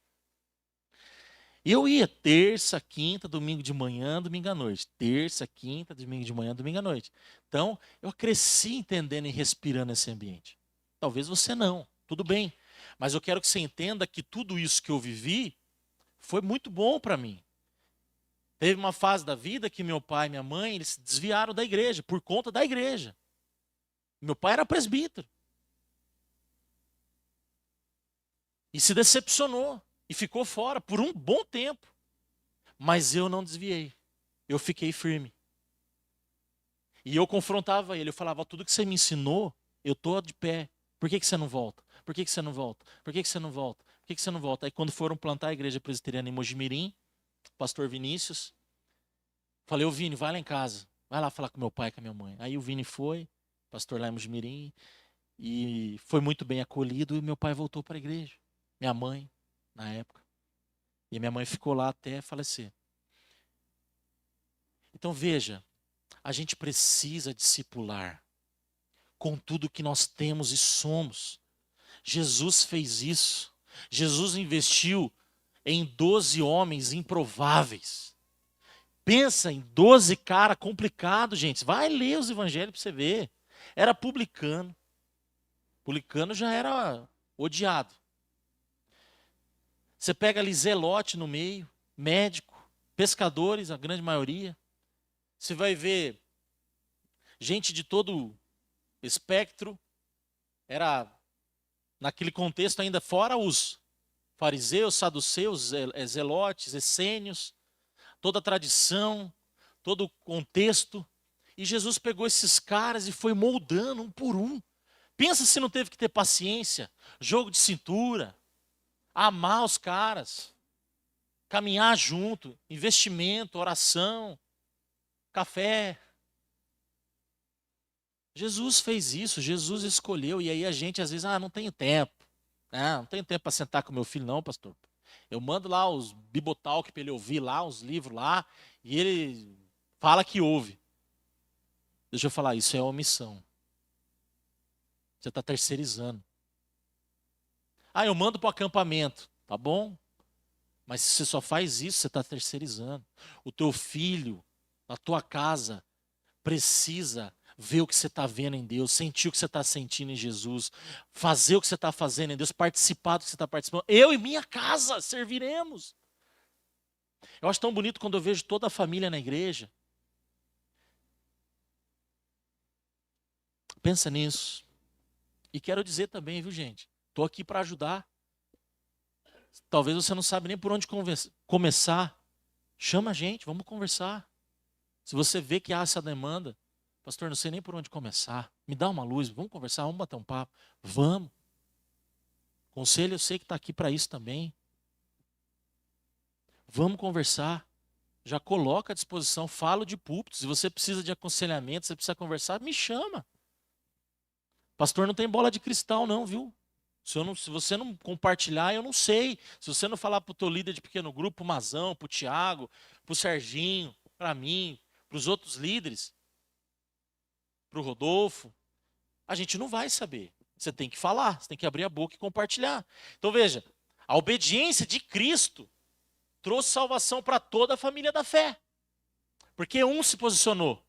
E eu ia terça, quinta, domingo de manhã, domingo à noite. Terça, quinta, domingo de manhã, domingo à noite. Então, eu cresci entendendo e respirando esse ambiente. Talvez você não, tudo bem. Mas eu quero que você entenda que tudo isso que eu vivi foi muito bom para mim. Teve uma fase da vida que meu pai e minha mãe eles se desviaram da igreja, por conta da igreja. Meu pai era presbítero. E se decepcionou. E ficou fora por um bom tempo. Mas eu não desviei. Eu fiquei firme. E eu confrontava ele, eu falava, tudo que você me ensinou, eu tô de pé. Por que você não volta? Por que você não volta? Por que você não volta? Por que você não volta? Aí quando foram plantar a igreja presbiteriana em Mojimirim, pastor Vinícius, falei, ô Vini, vai lá em casa. Vai lá falar com meu pai e com a minha mãe. Aí o Vini foi, pastor lá em Mojimirim, e foi muito bem acolhido, e meu pai voltou para a igreja. Minha mãe, na época. E minha mãe ficou lá até falecer. Então veja, a gente precisa discipular. com tudo que nós temos e somos. Jesus fez isso. Jesus investiu em 12 homens improváveis. Pensa em 12 caras complicados, gente. Vai ler os evangelhos para você ver. Era publicano. Publicano já era odiado. Você pega ali Zelote no meio, médico, pescadores, a grande maioria. Você vai ver gente de todo espectro. Era, naquele contexto, ainda fora os fariseus, saduceus, zelotes, essênios, toda a tradição, todo o contexto. E Jesus pegou esses caras e foi moldando um por um. Pensa se não teve que ter paciência, jogo de cintura, amar os caras, caminhar junto, investimento, oração, café. Jesus fez isso, Jesus escolheu, e aí a gente às vezes, não tenho tempo. Não tenho tempo para sentar com meu filho não, pastor. Eu mando lá os Bibotalk para ele ouvir lá, uns livros lá, e ele fala que ouve. Deixa eu falar, isso é omissão. Você está terceirizando. Eu mando para o acampamento. Tá bom? Mas se você só faz isso, você está terceirizando. O teu filho, na tua casa, precisa ver o que você está vendo em Deus, sentir o que você está sentindo em Jesus, fazer o que você está fazendo em Deus, participar do que você está participando. Eu e minha casa serviremos. Eu acho tão bonito quando eu vejo toda a família na igreja. Pensa nisso. E quero dizer também, viu, gente? Estou aqui para ajudar. Talvez você não sabe nem por onde começar. Chama a gente, vamos conversar. Se você vê que há essa demanda, pastor, não sei nem por onde começar. Me dá uma luz, vamos conversar, vamos bater um papo. Vamos. Conselho, eu sei que está aqui para isso também. Vamos conversar. Já coloca à disposição, falo de púlpito. Se você precisa de aconselhamento, você precisa conversar, me chama. Pastor, não tem bola de cristal não, viu? Se você não compartilhar, eu não sei. Se você não falar para o teu líder de pequeno grupo, para o Mazão, para o Tiago, para o Serginho, para mim, para os outros líderes, para o Rodolfo, a gente não vai saber. Você tem que falar, você tem que abrir a boca e compartilhar. Então veja, a obediência de Cristo trouxe salvação para toda a família da fé. Porque um se posicionou.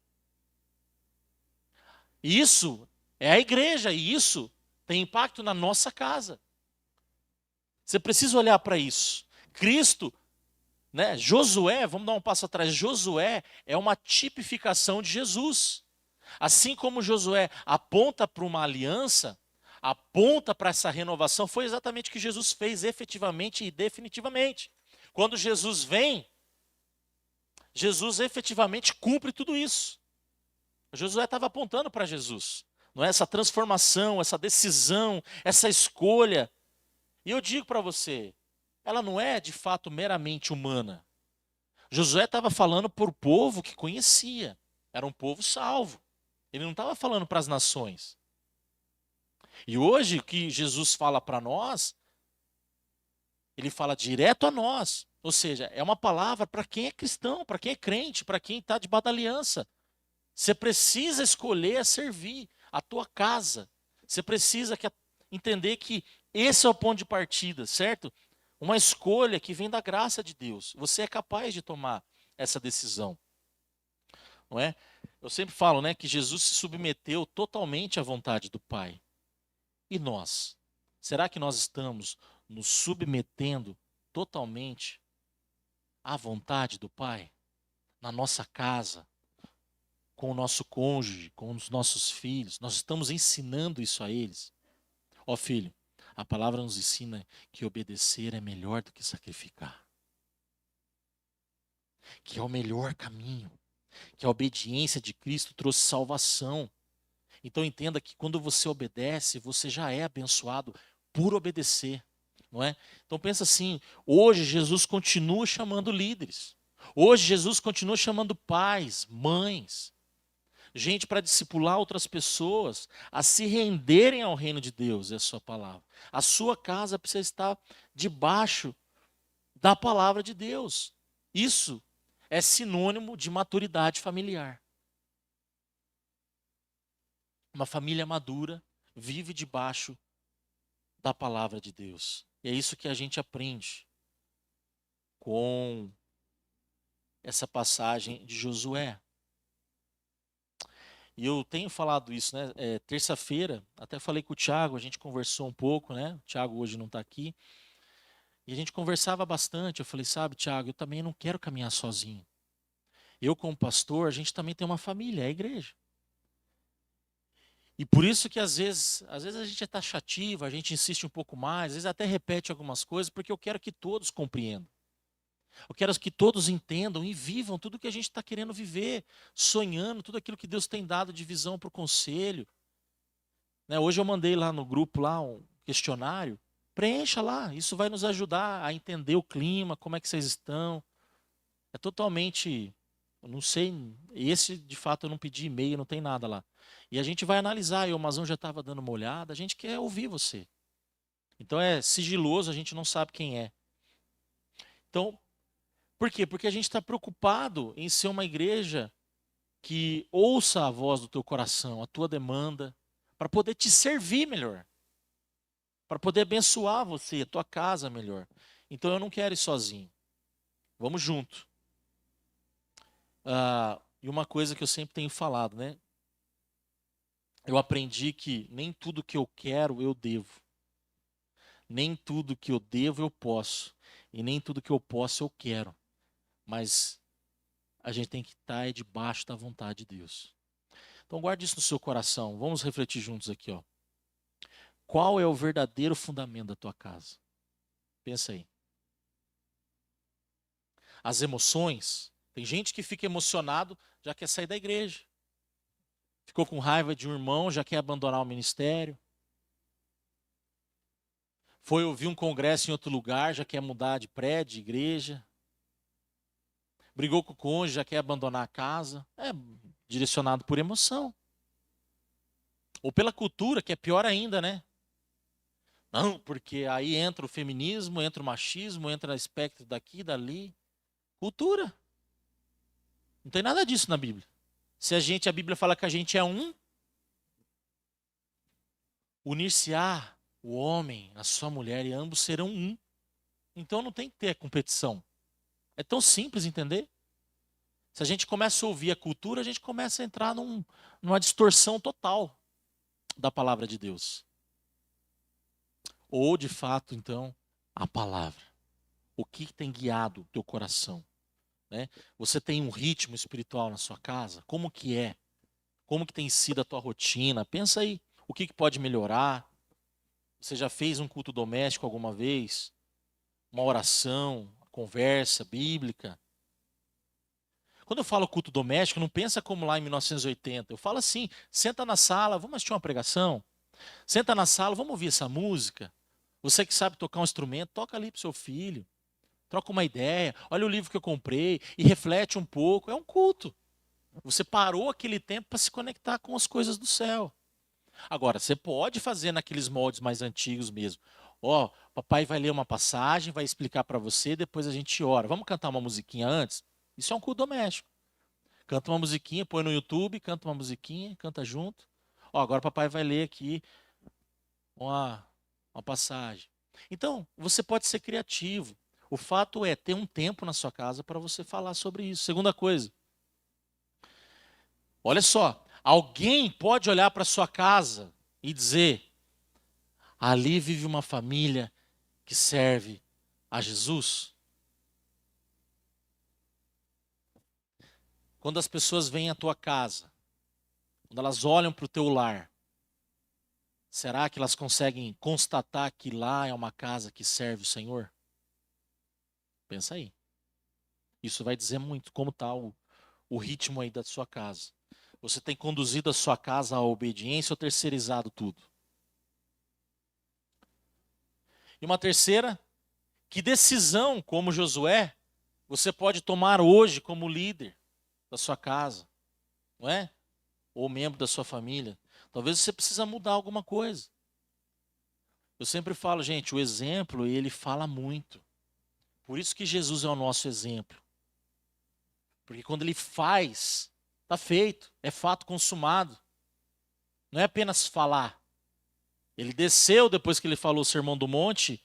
Isso é a igreja, e isso tem impacto na nossa casa. Você precisa olhar para isso. Cristo, né? Josué, vamos dar um passo atrás. Josué é uma tipificação de Jesus. Assim como Josué aponta para uma aliança, aponta para essa renovação, foi exatamente o que Jesus fez efetivamente e definitivamente. Quando Jesus vem, Jesus efetivamente cumpre tudo isso. Josué estava apontando para Jesus. Não é essa transformação, essa decisão, essa escolha. E eu digo para você, ela não é de fato meramente humana. Josué estava falando para o povo que conhecia. Era um povo salvo. Ele não estava falando para as nações. E hoje o que Jesus fala para nós, ele fala direto a nós. Ou seja, é uma palavra para quem é cristão, para quem é crente, para quem está debaixo da aliança. Você precisa escolher servir a tua casa. Você precisa entender que esse é o ponto de partida, certo? Uma escolha que vem da graça de Deus. Você é capaz de tomar essa decisão. Não é? Eu sempre falo, né, que Jesus se submeteu totalmente à vontade do Pai. E nós? Será que nós estamos nos submetendo totalmente à vontade do Pai? Na nossa casa, com o nosso cônjuge, com os nossos filhos, nós estamos ensinando isso a eles. Ó filho, a palavra nos ensina que obedecer é melhor do que sacrificar. Que é o melhor caminho. Que a obediência de Cristo trouxe salvação. Então entenda que quando você obedece, você já é abençoado por obedecer. Não é? Então pensa assim, hoje Jesus continua chamando líderes. Hoje Jesus continua chamando pais, mães, gente para discipular outras pessoas, a se renderem ao reino de Deus, é a sua palavra. A sua casa precisa estar debaixo da palavra de Deus. Isso é sinônimo de maturidade familiar. Uma família madura vive debaixo da palavra de Deus. E é isso que a gente aprende com essa passagem de Josué. E eu tenho falado isso, né? Terça-feira, até falei com o Thiago, a gente conversou um pouco, né? O Thiago hoje não está aqui. E a gente conversava bastante. Eu falei, sabe, Thiago, eu também não quero caminhar sozinho. Eu, como pastor, a gente também tem uma família, é a igreja. E por isso que às vezes a gente é taxativo, a gente insiste um pouco mais, às vezes até repete algumas coisas, porque eu quero que todos compreendam. Eu quero que todos entendam e vivam tudo que a gente está querendo viver, sonhando, tudo aquilo que Deus tem dado de visão para o conselho. Né? Hoje eu mandei lá no grupo lá um questionário. Preencha lá, isso vai nos ajudar a entender o clima, como é que vocês estão. É totalmente, eu não sei, esse de fato eu não pedi e-mail, não tem nada lá. E a gente vai analisar, e o Amazon já estava dando uma olhada, a gente quer ouvir você. Então é sigiloso, a gente não sabe quem é. Então, por quê? Porque a gente está preocupado em ser uma igreja que ouça a voz do teu coração, a tua demanda, para poder te servir melhor, para poder abençoar você, a tua casa melhor. Então eu não quero ir sozinho. Vamos junto. E uma coisa que eu sempre tenho falado, né? Eu aprendi que nem tudo que eu quero eu devo. Nem tudo que eu devo eu posso. E nem tudo que eu posso eu quero. Mas a gente tem que estar debaixo da vontade de Deus. Então guarde isso no seu coração. Vamos refletir juntos aqui, ó. Qual é o verdadeiro fundamento da tua casa? Pensa aí. As emoções. Tem gente que fica emocionado, já quer sair da igreja. Ficou com raiva de um irmão, já quer abandonar o ministério. Foi ouvir um congresso em outro lugar, já quer mudar de prédio, de igreja. Brigou com o cônjuge, já quer abandonar a casa. É direcionado por emoção. Ou pela cultura, que é pior ainda, né? Não, porque aí entra o feminismo, entra o machismo, entra o espectro daqui e dali. Cultura. Não tem nada disso na Bíblia. Se a Bíblia fala que a gente é um, unir-se-á o homem, a sua mulher, e ambos serão um. Então não tem que ter competição. É tão simples entender. Se a gente começa a ouvir a cultura, a gente começa a entrar numa distorção total da palavra de Deus. Ou, de fato, então, a palavra. O que tem guiado o teu coração? Né? Você tem um ritmo espiritual na sua casa? Como que é? Como que tem sido a tua rotina? Pensa aí, o que pode melhorar? Você já fez um culto doméstico alguma vez? Uma oração, conversa bíblica? Quando eu falo culto doméstico, não pensa como lá em 1980. Eu falo assim, senta na sala, vamos assistir uma pregação. Senta na sala, vamos ouvir essa música. Você que sabe tocar um instrumento, toca ali pro seu filho. Troca uma ideia, olha o livro que eu comprei e reflete um pouco. É um culto. Você parou aquele tempo para se conectar com as coisas do céu. Agora, você pode fazer naqueles moldes mais antigos mesmo. Ó, papai vai ler uma passagem, vai explicar para você, depois a gente ora. Vamos cantar uma musiquinha antes? Isso é um culto doméstico. Canta uma musiquinha, põe no YouTube, canta uma musiquinha, canta junto. Ó, agora papai vai ler aqui uma, uma passagem. Então, você pode ser criativo. O fato é ter um tempo na sua casa para você falar sobre isso. Segunda coisa, olha só, alguém pode olhar para sua casa e dizer: ali vive uma família que serve a Jesus? Quando as pessoas vêm à tua casa, quando elas olham para o teu lar, será que elas conseguem constatar que lá é uma casa que serve o Senhor? Pensa aí. Isso vai dizer muito como está o ritmo aí da sua casa. Você tem conduzido a sua casa à obediência ou terceirizado tudo? E uma terceira, que decisão, como Josué, você pode tomar hoje como líder da sua casa, não é? Ou membro da sua família. Talvez você precisa mudar alguma coisa. Eu sempre falo, gente, o exemplo, ele fala muito. Por isso que Jesus é o nosso exemplo. Porque quando ele faz, está feito, é fato consumado. Não é apenas falar. Ele desceu depois que ele falou o Sermão do Monte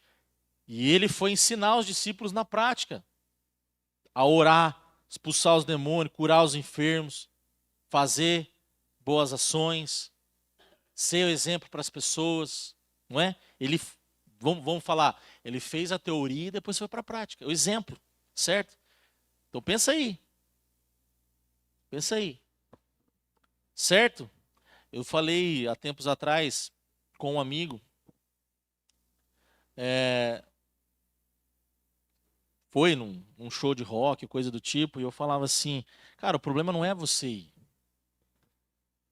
e ele foi ensinar os discípulos na prática a orar, expulsar os demônios, curar os enfermos, fazer boas ações, ser o exemplo para as pessoas, não é? Ele, vamos falar, ele fez a teoria e depois foi para a prática, o exemplo, certo? Então pensa aí, certo? Eu falei há tempos atrás com um amigo, foi num show de rock, coisa do tipo, e eu falava assim, cara, o problema não é você ir.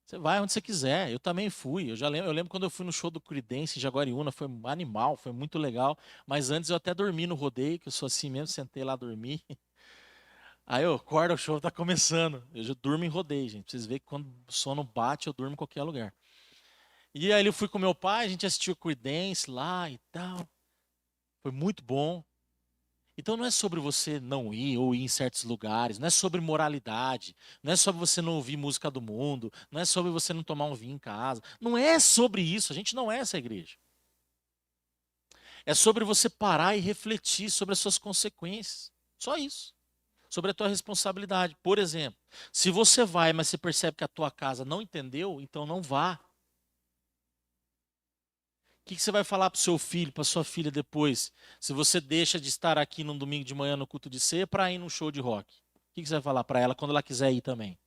Você vai onde você quiser. Eu também fui. Eu lembro quando eu fui no show do Creedence em Jaguariúna, foi animal, foi muito legal. Mas antes eu até dormi no rodeio, que eu sou assim mesmo, sentei lá dormir. Aí eu acordo, o show tá começando. Eu já durmo em rodeio, gente. Pra vocês verem que quando o sono bate, eu durmo em qualquer lugar. E aí eu fui com meu pai, a gente assistiu o Creedence lá e tal. Foi muito bom. Então não é sobre você não ir ou ir em certos lugares, não é sobre moralidade, não é sobre você não ouvir música do mundo, não é sobre você não tomar um vinho em casa. Não é sobre isso, a gente não é essa igreja. É sobre você parar e refletir sobre as suas consequências. Só isso. Sobre a tua responsabilidade. Por exemplo, se você vai, mas você percebe que a tua casa não entendeu, então não vá. O que você vai falar para o seu filho, para sua filha depois, se você deixa de estar aqui num domingo de manhã no culto de ceia para ir num show de rock? O que você vai falar para ela quando ela quiser ir também?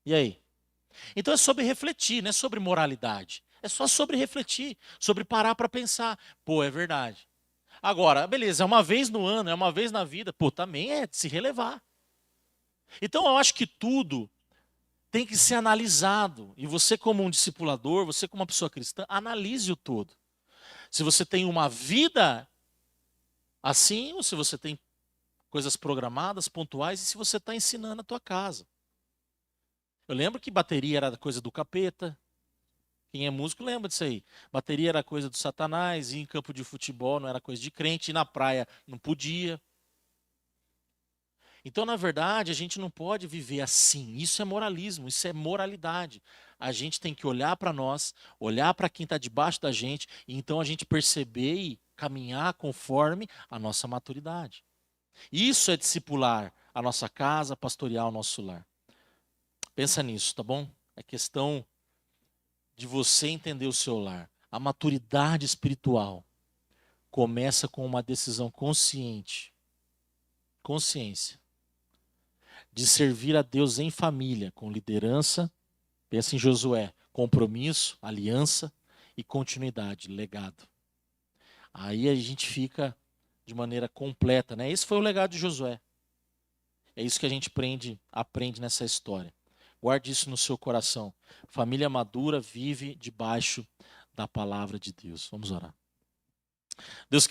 E aí? Então é sobre refletir, não é sobre moralidade. É só sobre refletir, sobre parar para pensar. Pô, é verdade. Agora, beleza, é uma vez no ano, é uma vez na vida. Pô, também é de se relevar. Então eu acho que tudo tem que ser analisado. E você, como um discipulador, você, como uma pessoa cristã, analise o todo. Se você tem uma vida assim, ou se você tem coisas programadas, pontuais, e se você está ensinando a tua casa. Eu lembro que bateria era coisa do capeta. Quem é músico lembra disso aí. Bateria era coisa do Satanás, ir em campo de futebol não era coisa de crente, ir na praia não podia. Então, na verdade, a gente não pode viver assim. Isso é moralismo, isso é moralidade. A gente tem que olhar para nós, olhar para quem está debaixo da gente, e então a gente perceber e caminhar conforme a nossa maturidade. Isso é discipular a nossa casa, pastorear o nosso lar. Pensa nisso, tá bom? É questão de você entender o seu lar. A maturidade espiritual começa com uma decisão consciente, consciência, de servir a Deus em família, com liderança. Pensa em Josué, compromisso, aliança e continuidade, legado. Aí a gente fica de maneira completa, né? Esse foi o legado de Josué. É isso que a gente aprende nessa história. Guarde isso no seu coração. Família madura vive debaixo da palavra de Deus. Vamos orar. Deus